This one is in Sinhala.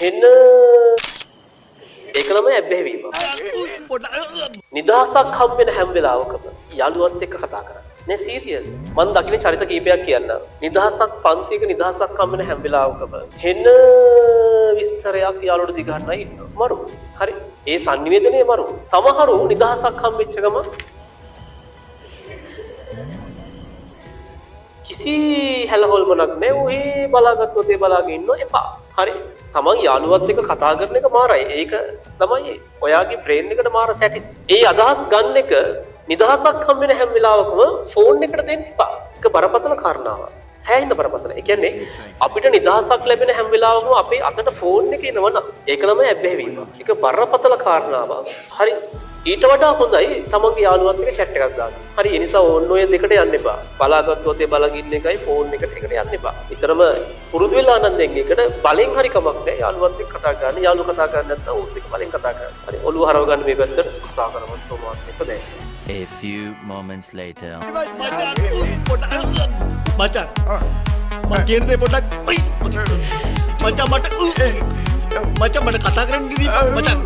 එන්න ඒක තමයි ඇබ්බැහිවීම. නිදහසක් හම්බෙන හැම වෙලාවකම යාළුවත් එක්ක කතා කරන්න. නේ සීරියස්. මම දකින්න චරිත කීපයක් කියන්න. නිදහසක් පන්තියක නිදහසක් හම්බෙන හැම වෙලාවකම එන්න විස්තරයක් යාළුවට දිගහන්නයි ඉන්නවා. මරු. හරි. ඒ sannivedanaye මරු. සමහරු නිදහසක් හම්බෙච්ච ගම කිසි හැලහොල්මනක් නැහැ. ඔය බලාගත්තොත් ඒ බලාගෙන ඉන්න එපා. හරි. තමන් යාළුවත් එක්ක කතා කරන එක මාරයි. ඒක තමයි ඔයාගේ බ්‍රේන් එකට මාර සැටිස්. ඒ අදහස් ගන්න එක නිදහසක් හම් වෙන හැම වෙලාවකම ෆෝන් එකට දෙන්න එපා. ඒක බරපතල කාරණාවක්. සෑහෙන බරපතල. ඒ කියන්නේ අපිට නිදහසක් ලැබෙන හැම වෙලාවකම අපේ අතට ෆෝන් එක එනවනම් ඒක තමයි ඇබ්බැහිවීම. ඒක බරපතල කාරණාවක්. හරි. ඊට වඩා හොඳයි තමන්ගේ යාළුවත් එක්ක chat එකක් දාන්න. හරි ඒ නිසා ඕන්න ඔය දෙකට යන්න එපා. බලාගත්තොත් ඒ බලගින්න එකයි ෆෝන් එකට යන්න එපා. විතරම පුරුදු වෙලා නම් දෙන්න එකට බලෙන් හරි කමක් නැහැ. යාළුවත් එක්ක කතා කරන්න. යාළුවා කතා කරන්නේ නැත්නම් උත් එක්ක බලෙන් කතා කරන්න. හරි ඔළුව හරව ගන්න මේ පැත්තට කතා කරමු තෝමාත් එක්ක දැන්. A few moments later. මචං මම කියන දේ පොඩ්ඩක් මචං මට කතා කරන්න දීපන් මචං